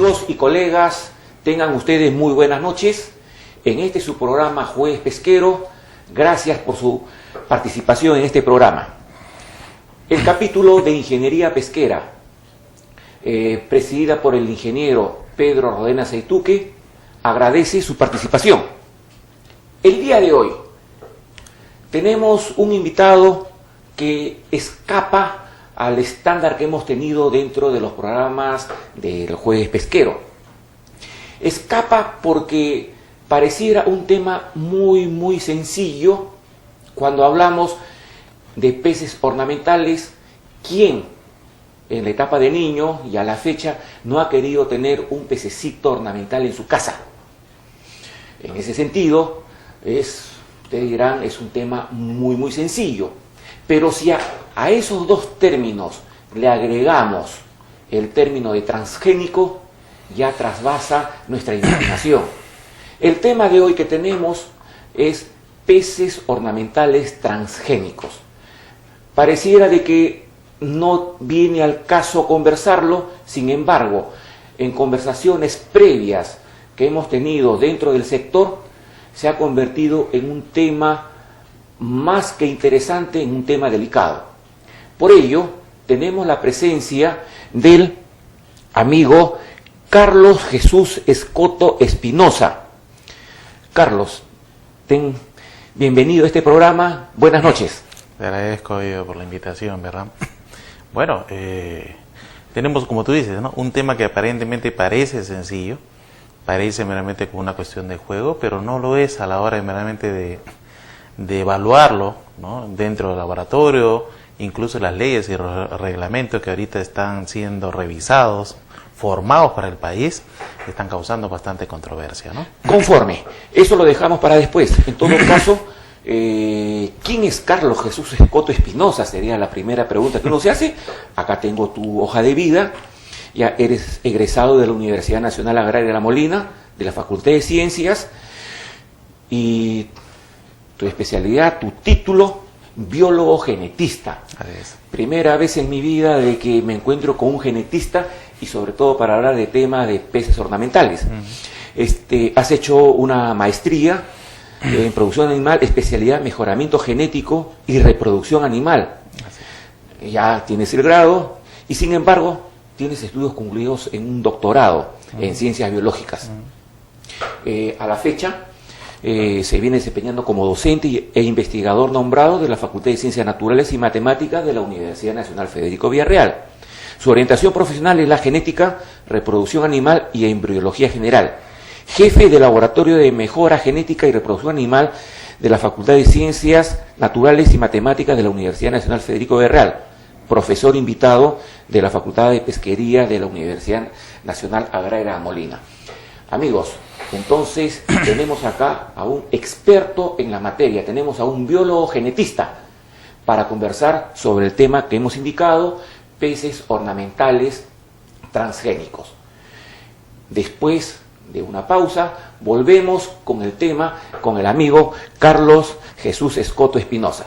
Amigos y colegas, tengan ustedes muy buenas noches. En este su programa Jueves Pesquero, gracias por su participación en este programa. El capítulo de Ingeniería Pesquera, presidida por el ingeniero Pedro Rodena Seituque, agradece su participación. El día de hoy tenemos un invitado que escapa al estándar que hemos tenido dentro de los programas del Jueves Pesquero. Escapa porque pareciera un tema muy sencillo cuando hablamos de peces ornamentales. ¿Quién en la etapa de niño y a la fecha no ha querido tener un pececito ornamental en su casa? En ese sentido, ustedes dirán, es un tema muy sencillo. Pero si a esos dos términos le agregamos el término de transgénico, ya trasvasa nuestra imaginación. El tema de hoy que tenemos es peces ornamentales transgénicos. Pareciera de que no viene al caso conversarlo, sin embargo, en conversaciones previas que hemos tenido dentro del sector, se ha convertido en un tema más que interesante, en un tema delicado. Por ello, tenemos la presencia del amigo Carlos Jesús Escoto Espinosa. Carlos, bienvenido a este programa. Buenas noches. Te agradezco por la invitación, ¿verdad? Bueno, tenemos, como tú dices, ¿no?, un tema que aparentemente parece sencillo, parece meramente como una cuestión de juego, pero no lo es a la hora de meramente de evaluarlo, ¿no?, dentro del laboratorio. Incluso las leyes y reglamentos que ahorita están siendo revisados, formados para el país, están causando bastante controversia, ¿no? Conforme. Eso lo dejamos para después. En todo caso, ¿quién es Carlos Jesús Escoto Espinosa? Sería la primera pregunta que uno se hace. Acá tengo tu hoja de vida. Ya eres egresado de la Universidad Nacional Agraria de La Molina, de la Facultad de Ciencias, y tu especialidad, tu título, biólogo genetista. Primera vez en mi vida de que me encuentro con un genetista, y sobre todo para hablar de temas de peces ornamentales. Has hecho una maestría en producción animal, especialidad mejoramiento genético y reproducción animal. Ya tienes el grado, y sin embargo tienes estudios concluidos en un doctorado en ciencias biológicas. A la fecha se viene desempeñando como docente e investigador nombrado de la Facultad de Ciencias Naturales y Matemáticas de la Universidad Nacional Federico Villarreal. Su orientación profesional es la genética, reproducción animal y embriología general. Jefe del Laboratorio de Mejora Genética y Reproducción Animal de la Facultad de Ciencias Naturales y Matemáticas de la Universidad Nacional Federico Villarreal. Profesor invitado de la Facultad de Pesquería de la Universidad Nacional Agraria de Molina. Amigos, entonces tenemos acá a un experto en la materia, tenemos a un biólogo genetista para conversar sobre el tema que hemos indicado, peces ornamentales transgénicos. Después de una pausa, volvemos con el tema con el amigo Carlos Jesús Escoto Espinosa.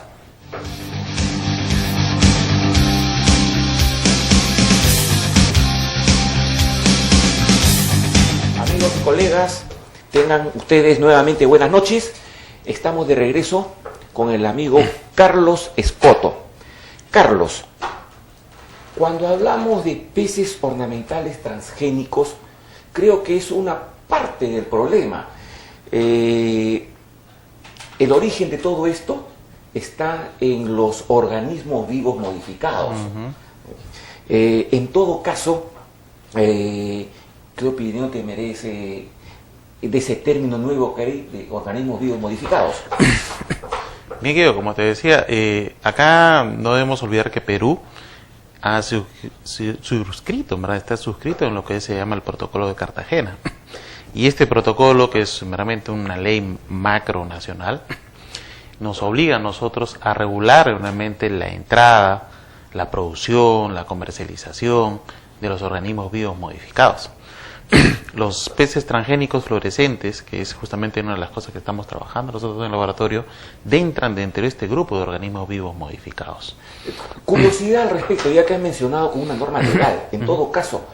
Amigos y colegas, tengan ustedes nuevamente buenas noches. Estamos de regreso con el amigo Carlos Escoto. Carlos, cuando hablamos de peces ornamentales transgénicos, creo que es una parte del problema. El origen de todo esto está en los organismos vivos modificados. En todo caso, ¿qué opinión te merece de ese término nuevo que hay de organismos vivos modificados? Miguel, como te decía, acá no debemos olvidar que Perú ha suscrito, ¿verdad? Está suscrito en lo que se llama el Protocolo de Cartagena. Y este protocolo, que es meramente una ley macronacional, nos obliga a nosotros a regular realmente la entrada, la producción, la comercialización de los organismos vivos modificados. Los peces transgénicos fluorescentes, que es justamente una de las cosas que estamos trabajando nosotros en el laboratorio, entran dentro de este grupo de organismos vivos modificados. Curiosidad al respecto, ya que has mencionado con una norma legal. En todo caso,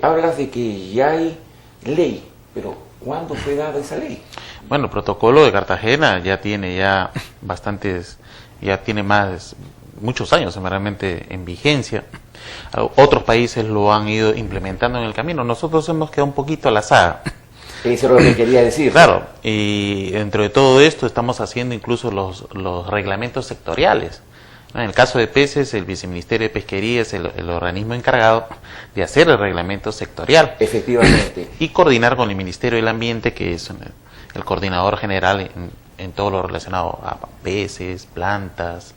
hablas de que ya hay ley, pero ¿cuándo fue dada esa ley? Bueno, el protocolo de Cartagena ya tiene muchos años realmente en vigencia. Otros países lo han ido implementando en el camino. Nosotros hemos quedado un poquito a la saga. Eso es lo que quería decir. Claro, y dentro de todo esto estamos haciendo incluso los reglamentos sectoriales. En el caso de peces, el Viceministerio de Pesquería es el organismo encargado de hacer el reglamento sectorial. Efectivamente. Y coordinar con el Ministerio del Ambiente, que es el coordinador general en todo lo relacionado a peces, plantas,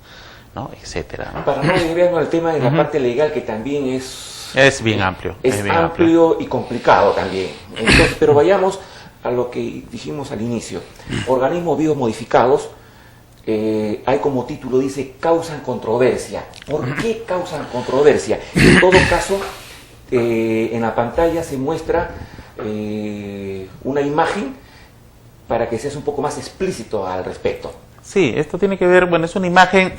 ¿no? Etcétera, ¿no? Para no desviarnos al tema de la parte legal, que también es bien amplio. Es bien amplio y complicado también. Entonces, pero vayamos a lo que dijimos al inicio. Organismos biomodificados, hay como título, dice, causan controversia. ¿Por qué causan controversia? En todo caso, en la pantalla se muestra una imagen para que seas un poco más explícito al respecto. Sí, esto tiene que ver, bueno, es una imagen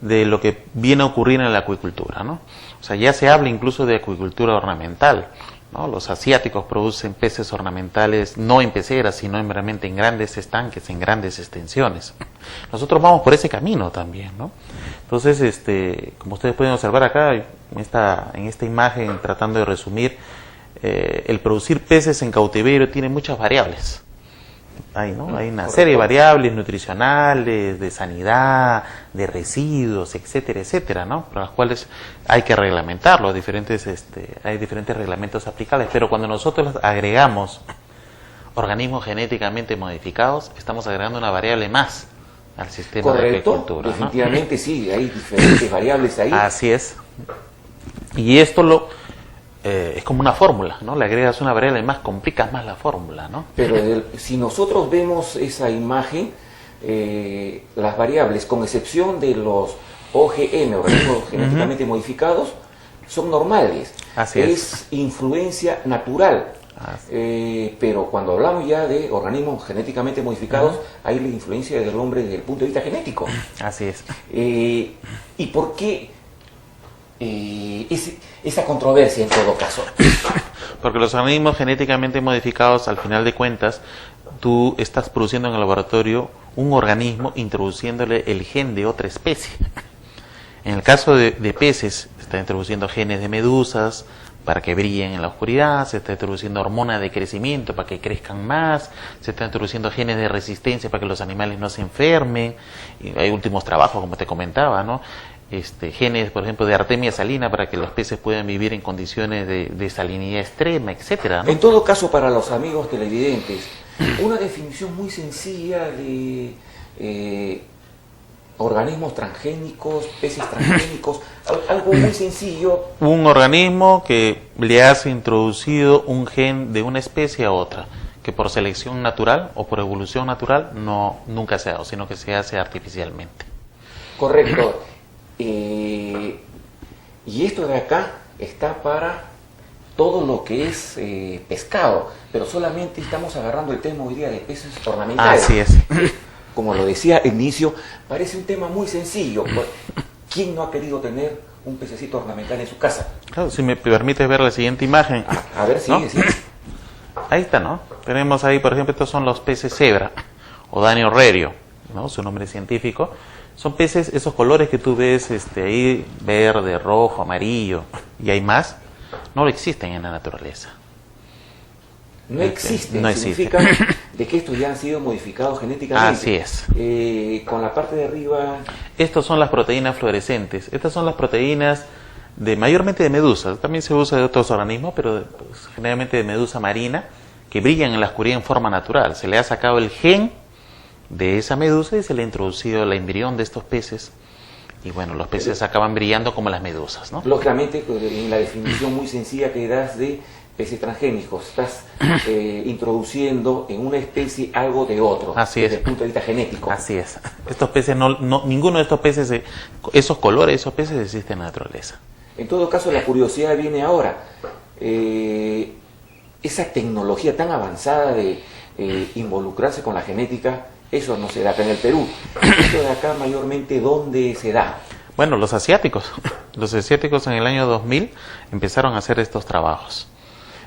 de lo que viene a ocurrir en la acuicultura, ¿no? O sea, ya se habla incluso de acuicultura ornamental, ¿no? Los asiáticos producen peces ornamentales no en peceras, sino meramente en grandes estanques, en grandes extensiones. Nosotros vamos por ese camino también, ¿no? Entonces, como ustedes pueden observar acá, en esta imagen, tratando de resumir, el producir peces en cautiverio tiene muchas variables. Hay una serie de variables nutricionales, de sanidad, de residuos, etcétera, etcétera, ¿no? Por las cuales hay que reglamentarlo, hay diferentes reglamentos aplicables, pero cuando nosotros agregamos organismos genéticamente modificados, estamos agregando una variable más al sistema de agricultura, ¿no? Definitivamente sí, hay diferentes variables ahí. Así es. Y esto es como una fórmula, ¿no? Le agregas una variable más, complicas más la fórmula, ¿no? Pero si nosotros vemos esa imagen, las variables, con excepción de los OGM, organismos genéticamente modificados, son normales. Así es influencia natural. Pero cuando hablamos ya de organismos genéticamente modificados, hay la influencia del hombre desde el punto de vista genético. Así es. ¿Y por qué esa controversia en todo caso? Porque los organismos genéticamente modificados, al final de cuentas, tú estás produciendo en el laboratorio un organismo introduciéndole el gen de otra especie. En el caso de peces, se está introduciendo genes de medusas para que brillen en la oscuridad, se está introduciendo hormona de crecimiento para que crezcan más, se está introduciendo genes de resistencia para que los animales no se enfermen. Y hay últimos trabajos, como te comentaba, ¿no? Genes, por ejemplo, de artemia salina para que los peces puedan vivir en condiciones de salinidad extrema, etcétera, ¿no? En todo caso, para los amigos televidentes, una definición muy sencilla de organismos transgénicos, peces transgénicos, algo muy sencillo. Un organismo que le has introducido un gen de una especie a otra, que por selección natural o por evolución natural nunca se ha dado, sino que se hace artificialmente. Correcto. Y esto de acá está para todo lo que es pescado, pero solamente estamos agarrando el tema hoy día de peces ornamentales. Así es. Como lo decía al inicio, parece un tema muy sencillo. ¿Quién no ha querido tener un pececito ornamental en su casa? Claro, si me permites ver la siguiente imagen. A ver, sigue, ¿no? sigue. Ahí está, ¿no? Tenemos ahí, por ejemplo, estos son los peces cebra, o Danio rerio, ¿no? Su nombre científico. Son peces, esos colores que tú ves ahí, verde, rojo, amarillo, y hay más, no existen en la naturaleza. No existen, no significa de que estos ya han sido modificados genéticamente. Así es. Con la parte de arriba... Estas son las proteínas fluorescentes. Estas son las proteínas mayormente de medusas. También se usa de otros organismos, pero pues, generalmente de medusa marina, que brillan en la oscuridad en forma natural. Se le ha sacado el gen de esa medusa y se le ha introducido el embrión de estos peces. Y bueno, los peces acaban brillando como las medusas, ¿no? Lógicamente, en la definición muy sencilla que das de peces transgénicos, estás introduciendo en una especie algo de otro. Así desde es. el punto de vista genético. Así es. Estos peces, ninguno de estos peces, esos colores, esos peces existen en la naturaleza. En todo caso, la curiosidad viene ahora. Esa tecnología tan avanzada de involucrarse con la genética, eso no se da acá en el Perú. Esto de acá mayormente, ¿dónde se da? Bueno, los asiáticos. Los asiáticos en el año 2000 empezaron a hacer estos trabajos.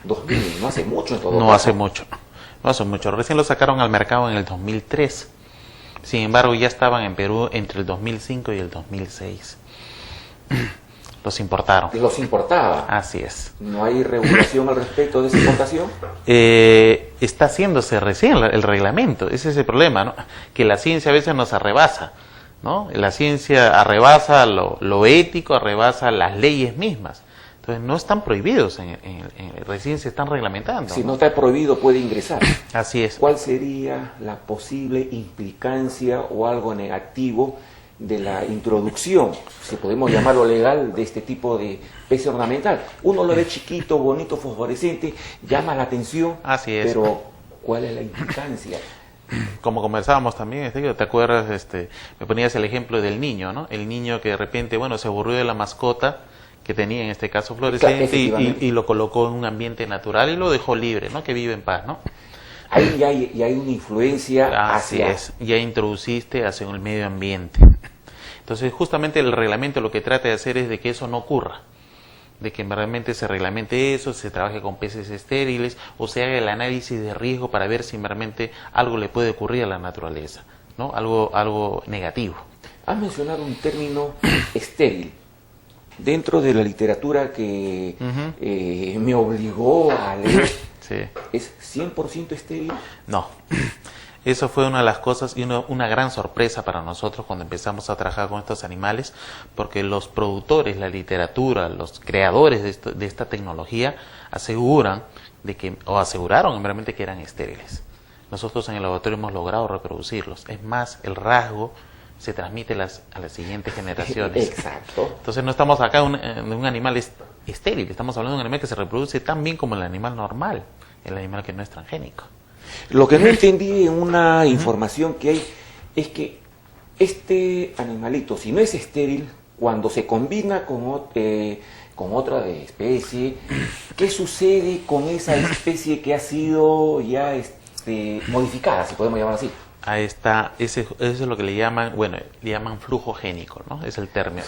2000, no hace mucho en todo No caso. hace mucho, no hace mucho. Recién lo sacaron al mercado en el 2003. Sin embargo, ya estaban en Perú entre el 2005 y el 2006. Los importaron. Los importaba. Así es. ¿No hay regulación al respecto de esa importación? Está haciéndose recién el reglamento. Ese es el problema, ¿no? Que la ciencia a veces nos arrebasa, ¿no? La ciencia arrebasa lo ético, arrebasa las leyes mismas. Entonces no están prohibidos, recién se están reglamentando. Si no está prohibido, puede ingresar. Así es. ¿Cuál sería la posible implicancia o algo negativo de la introducción, si podemos llamarlo legal, de este tipo de pez ornamental? Uno lo ve chiquito, bonito, fosforescente, llama la atención, Así es. Pero ¿cuál es la implicancia? Como conversábamos también, ¿te acuerdas? Me ponías el ejemplo del niño, ¿no? El niño que de repente, bueno, se aburrió de la mascota que tenía, en este caso fluorescente, y lo colocó en un ambiente natural y lo dejó libre, ¿no? Que vive en paz, ¿no? Ahí ya hay una influencia Así hacia... es, ya introduciste hacia el medio ambiente. Entonces, justamente el reglamento lo que trata de hacer es de que eso no ocurra, de que realmente se reglamente eso, se trabaje con peces estériles o se haga el análisis de riesgo para ver si realmente algo le puede ocurrir a la naturaleza, ¿no? Algo negativo. Has mencionado un término estéril. Dentro de la literatura que me obligó a leer, Sí. ¿es 100% estéril? No. Eso fue una de las cosas y una gran sorpresa para nosotros cuando empezamos a trabajar con estos animales, porque los productores, la literatura, los creadores de esta tecnología aseguran aseguraron realmente que eran estériles. Nosotros en el laboratorio hemos logrado reproducirlos. Es más, el rasgo se transmite a las siguientes generaciones. Exacto. Entonces no estamos acá de un animal estéril, estamos hablando de un animal que se reproduce tan bien como el animal normal, el animal que no es transgénico. Lo que no entendí en una información que hay es que este animalito, si no es estéril, cuando se combina con otra especie, ¿qué sucede con esa especie que ha sido ya modificada, si podemos llamar así? Ahí está, eso es lo que le llaman flujo génico, ¿no? Es el término.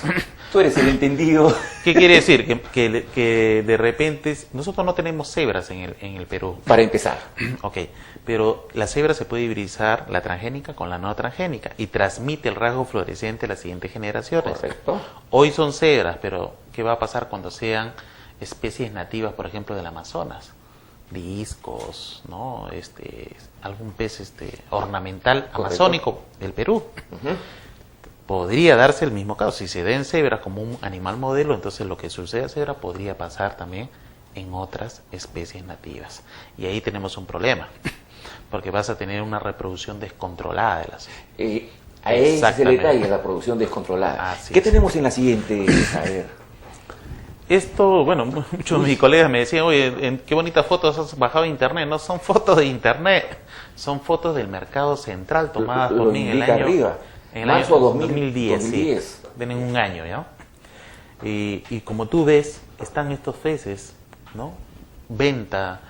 Tú eres el entendido. ¿Qué quiere decir? Que de repente, nosotros no tenemos cebras en el Perú. Para empezar. Ok, pero la cebra se puede hibridizar, la transgénica con la no transgénica, y transmite el rasgo fluorescente a las siguientes generaciones. Correcto. Hoy son cebras, pero ¿qué va a pasar cuando sean especies nativas, por ejemplo, del Amazonas? Discos, ¿no? Algún pez ornamental amazónico del Perú. Podría darse el mismo caso. Si se da en cebra como un animal modelo, entonces lo que sucede a cebra podría pasar también en otras especies nativas. Y ahí tenemos un problema, porque vas a tener una reproducción descontrolada de las Ese es el detalle, la producción descontrolada. Así ¿Qué es. tenemos en la siguiente? A ver. Esto, bueno, muchos de mis colegas me decían, oye, qué bonitas fotos has bajado de internet. No son fotos de internet, son fotos del mercado central tomadas por mí en el año 2010. Sí, tienen un año, ¿ya? Y como tú ves, están estos peces, ¿no? Venta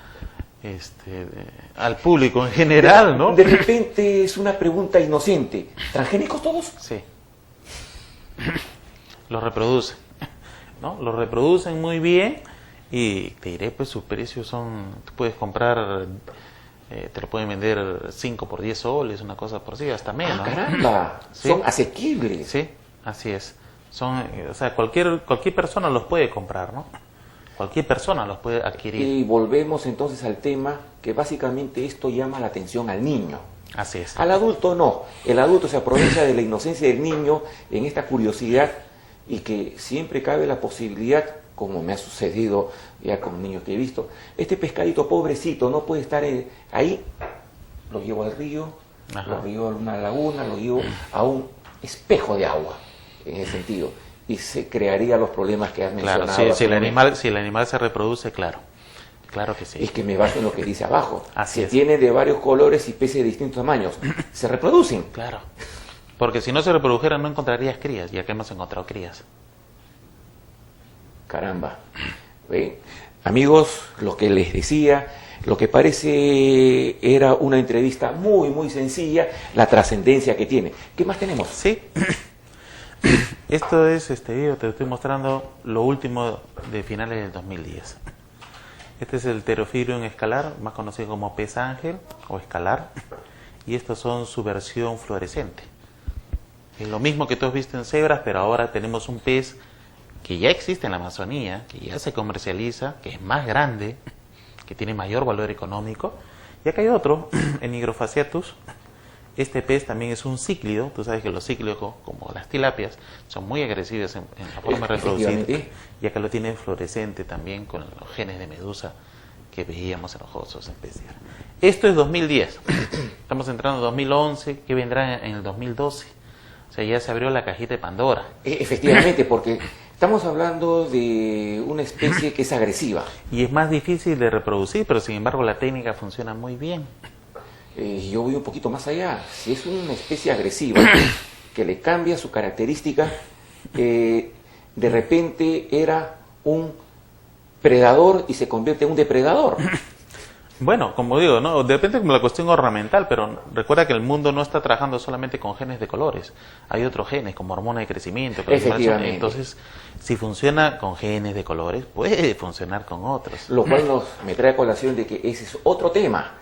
al público en general, ¿no? De repente es una pregunta inocente. ¿Transgénicos todos? Sí. Los reproducen, ¿no? Los reproducen muy bien y te diré, pues sus precios tú puedes comprar, te lo pueden vender 5 por 10 soles, una cosa por sí, hasta menos. ¡Ah, caramba! ¿Sí? Son asequibles. Sí, así es. O sea, cualquier persona los puede comprar, ¿no? Cualquier persona los puede adquirir. Y volvemos entonces al tema que básicamente esto llama la atención al niño. Así es. Al adulto no. El adulto se aprovecha de la inocencia del niño en esta curiosidad y que siempre cabe la posibilidad, como me ha sucedido ya con niños que he visto, este pescadito pobrecito no puede estar ahí, lo llevo al río, Ajá. lo llevo a una laguna, lo llevo a un espejo de agua, en ese sentido, y se crearía los problemas que has mencionado. Claro, si el animal se reproduce, claro que sí. Es que me baso en lo que dice abajo. Así si es. tiene de varios colores y peces de distintos tamaños, se reproducen. Claro. Porque si no se reprodujeran no encontrarías crías, ya que hemos encontrado crías. Caramba. ¿Ven? Amigos, lo que les decía, lo que parece era una entrevista muy, muy sencilla, la trascendencia que tiene. ¿Qué más tenemos? Sí. Esto es, este video te estoy mostrando lo último de finales del 2010. Este es el Pterophilium escalar, más conocido como pez ángel o escalar. Y estos son su versión fluorescente. Es lo mismo que tú has visto en cebras, pero ahora tenemos un pez que ya existe en la Amazonía, que ya se comercializa, que es más grande, que tiene mayor valor económico. Y acá hay otro, el Nigrofasciatus. Este pez también es un cíclido. Tú sabes que los cíclidos, como las tilapias, son muy agresivos en la forma de reproducir. Y acá lo tiene fluorescente también con los genes de medusa que veíamos en los osos especiales. Esto es 2010. Estamos entrando en 2011. ¿Qué vendrá en el 2012? O sea, ya se abrió la cajita de Pandora. Efectivamente, porque estamos hablando de una especie que es agresiva. Y es más difícil de reproducir, pero sin embargo la técnica funciona muy bien. Yo voy un poquito más allá. Si es una especie agresiva que le cambia su característica, de repente era un predador y se convierte en un depredador. Bueno, como digo, ¿no? Depende de la cuestión ornamental, pero recuerda que el mundo no está trabajando solamente con genes de colores. Hay otros genes, como hormona de crecimiento. Efectivamente. Entonces, si funciona con genes de colores, puede funcionar con otros. Lo cual me trae a colación de que ese es otro tema,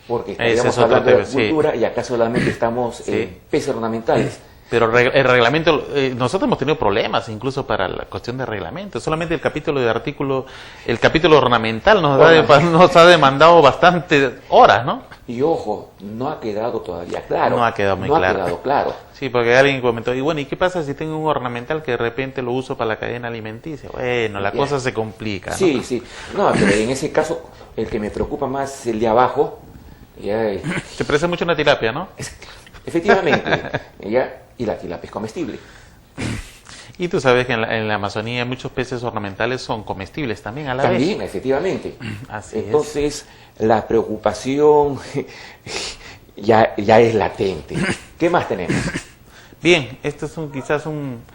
porque estaríamos hablando de cultura y acá solamente estamos en peces ornamentales. Pero el reglamento, nosotros hemos tenido problemas incluso para la cuestión de reglamento. Solamente el capítulo ornamental nos ha demandado bastantes horas, ¿no? Y ojo, no ha quedado todavía claro. No ha quedado muy claro. No ha quedado claro. Sí, porque alguien comentó, y bueno, ¿y qué pasa si tengo un ornamental que de repente lo uso para la cadena alimenticia? Bueno, la cosa se complica, ¿no? Sí, sí. No, pero en ese caso, el que me preocupa más es el de abajo. Se parece mucho a una tilapia, ¿no? Efectivamente. Y la tilapia es comestible. Y tú sabes que en la Amazonía muchos peces ornamentales son comestibles también a la vez. También, efectivamente. Así Entonces, la preocupación ya es latente. ¿Qué más tenemos? Bien, esto es quizás un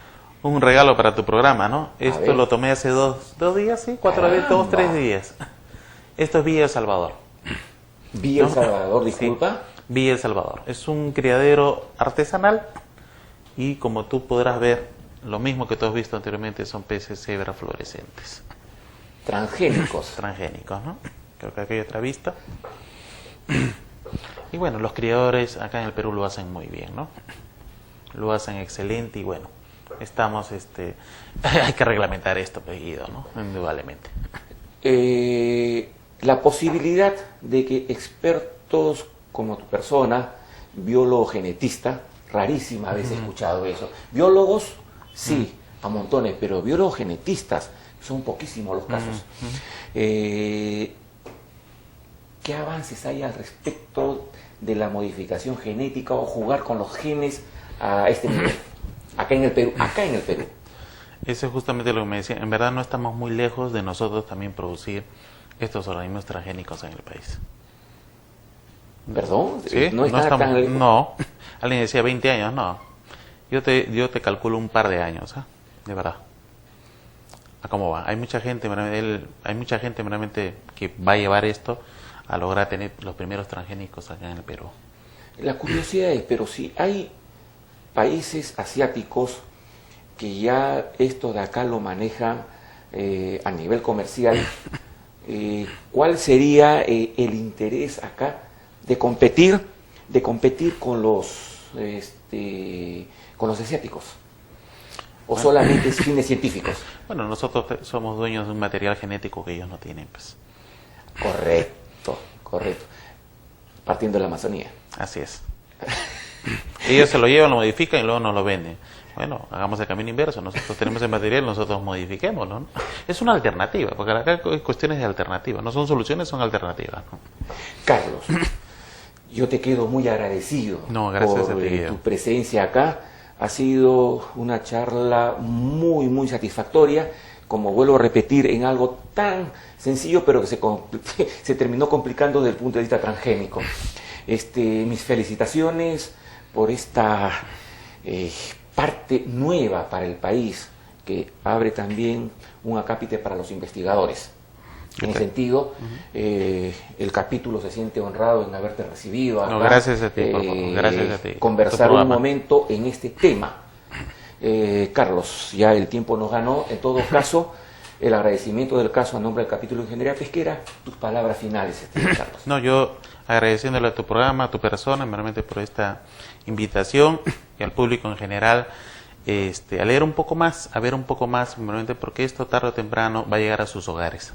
regalo para tu programa, ¿no? Esto lo tomé hace dos días, ¿sí? 3 días. Esto es Villa El Salvador. Villa El Salvador, disculpa. Sí, Villa El Salvador. Es un criadero artesanal y como tú podrás ver, lo mismo que tú has visto anteriormente, son peces cebra fluorescentes. Transgénicos. Transgénicos, ¿no? Creo que aquí hay otra vista. Y bueno, los criadores acá en el Perú lo hacen muy bien, ¿no? Lo hacen excelente y bueno, estamos, hay que reglamentar esto, Guido, ¿no? Indudablemente. La posibilidad de que expertos como tu persona, biólogo genetista, rarísima vez he escuchado eso. Biólogos, sí, a montones, pero biólogos genetistas, son poquísimos los casos. ¿Qué avances hay al respecto de la modificación genética o jugar con los genes a este nivel? Acá en el Perú. Eso es justamente lo que me decía. En verdad no estamos muy lejos de nosotros también producir estos organismos transgénicos en el país. ¿Perdón? ¿Sí? No estamos tan lejos. No. Alguien decía 20 años, no. Yo te calculo un par de años, ¿eh? De verdad. ¿A cómo va? Hay mucha gente realmente que va a llevar esto a lograr tener los primeros transgénicos acá en el Perú. La curiosidad es, pero si hay países asiáticos que ya esto de acá lo manejan a nivel comercial, ¿cuál sería el interés acá de competir con los asiáticos? ¿O solamente es fines científicos? Bueno, nosotros somos dueños de un material genético que ellos no tienen, pues. Correcto. Partiendo de la Amazonía. Así es. Ellos se lo llevan, lo modifican y luego nos lo venden. Bueno, hagamos el camino inverso. Nosotros tenemos el material, nosotros modifiquémoslo, ¿no? Es una alternativa, porque acá hay cuestiones de alternativa. No son soluciones, son alternativas, ¿no? Carlos, yo te quedo muy agradecido gracias por a ti, tu presencia acá. Ha sido una charla muy, muy satisfactoria. Como vuelvo a repetir, en algo tan sencillo, pero que se terminó complicando desde el punto de vista transgénico. Mis felicitaciones por esta parte nueva para el país, que abre también un acápite para los investigadores. En ese sentido, el capítulo se siente honrado en haberte recibido acá. Gracias a ti, por favor. Gracias a ti. Conversar un momento en este tema. Carlos, ya el tiempo nos ganó. En todo caso, el agradecimiento del caso a nombre del capítulo de Ingeniería Pesquera. Tus palabras finales, Carlos. No, yo agradeciéndole a tu programa, a tu persona, meramente por esta invitación y al público en general, a leer un poco más, a ver un poco más, meramente porque esto tarde o temprano va a llegar a sus hogares.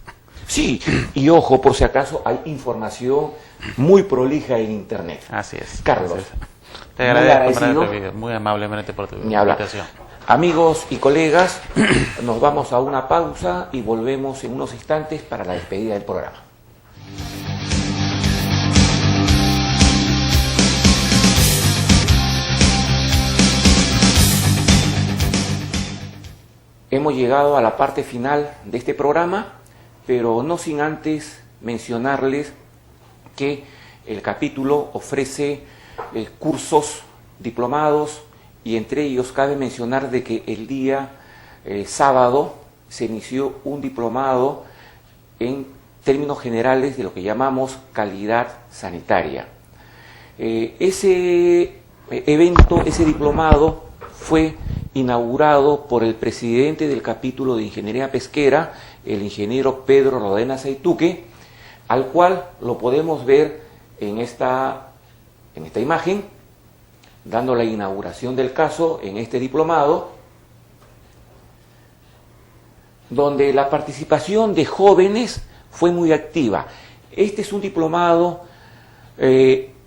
Sí, y ojo, por si acaso, hay información muy prolija en Internet. Así es. Carlos, así es. Te agradezco muy amablemente por tu invitación. Amigos y colegas, nos vamos a una pausa y volvemos en unos instantes para la despedida del programa. Hemos llegado a la parte final de este programa, pero no sin antes mencionarles que el capítulo ofrece cursos, diplomados, y entre ellos cabe mencionar de que el día sábado se inició un diplomado en términos generales de lo que llamamos calidad sanitaria. Ese evento, ese diplomado fue inaugurado por el presidente del capítulo de Ingeniería Pesquera, el ingeniero Pedro Rodenas Aituque, al cual lo podemos ver en esta imagen, dando la inauguración del caso en este diplomado, donde la participación de jóvenes fue muy activa. Este es un diplomado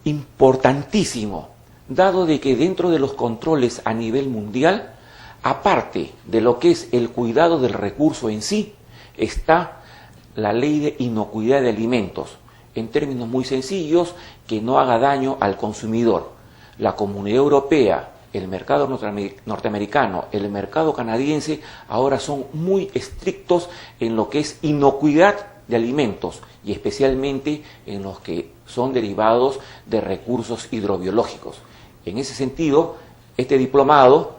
importantísimo, dado de que dentro de los controles a nivel mundial, aparte de lo que es el cuidado del recurso en sí, está la ley de inocuidad de alimentos, en términos muy sencillos, que no haga daño al consumidor. La Comunidad Europea, el mercado norteamericano, el mercado canadiense, ahora son muy estrictos en lo que es inocuidad de alimentos y especialmente en los que son derivados de recursos hidrobiológicos. En ese sentido, este diplomado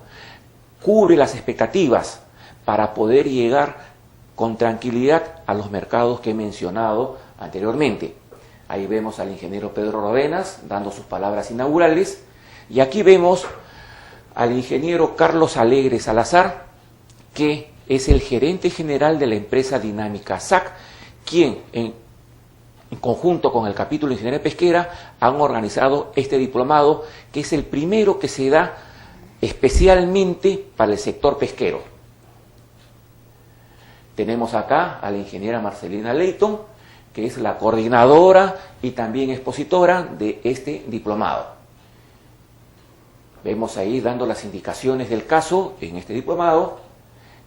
cubre las expectativas para poder llegar con tranquilidad a los mercados que he mencionado anteriormente. Ahí vemos al ingeniero Pedro Rodenas dando sus palabras inaugurales. Y aquí vemos al ingeniero Carlos Alegre Salazar, que es el gerente general de la empresa Dinámica SAC, quien en conjunto con el capítulo de Ingeniería Pesquera han organizado este diplomado, que es el primero que se da especialmente para el sector pesquero. Tenemos acá a la ingeniera Marcelina Leighton, que es la coordinadora y también expositora de este diplomado. Vemos ahí dando las indicaciones del caso en este diplomado,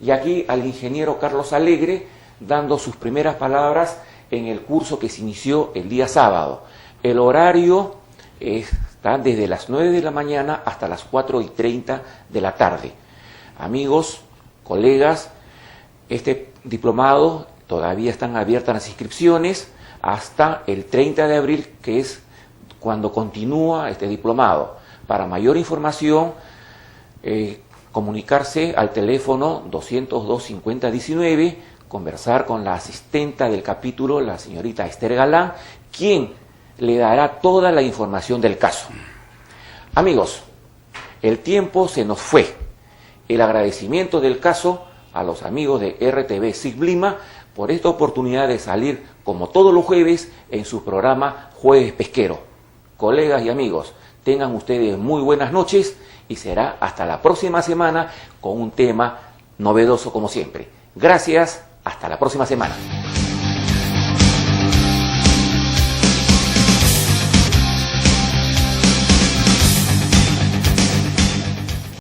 y aquí al ingeniero Carlos Alegre dando sus primeras palabras en el curso que se inició el día sábado. El horario está desde las 9 de la mañana hasta las 4:30 de la tarde. Amigos, colegas, este diplomado todavía están abiertas las inscripciones hasta el 30 de abril, que es cuando continúa este diplomado. Para mayor información, comunicarse al teléfono 202-5019, conversar con la asistenta del capítulo, la señorita Esther Galán, quien le dará toda la información del caso. Amigos, el tiempo se nos fue. El agradecimiento del caso a los amigos de RTV SIG Lima por esta oportunidad de salir, como todos los jueves, en su programa Jueves Pesquero. Colegas y amigos, tengan ustedes muy buenas noches y será hasta la próxima semana con un tema novedoso como siempre. Gracias, hasta la próxima semana.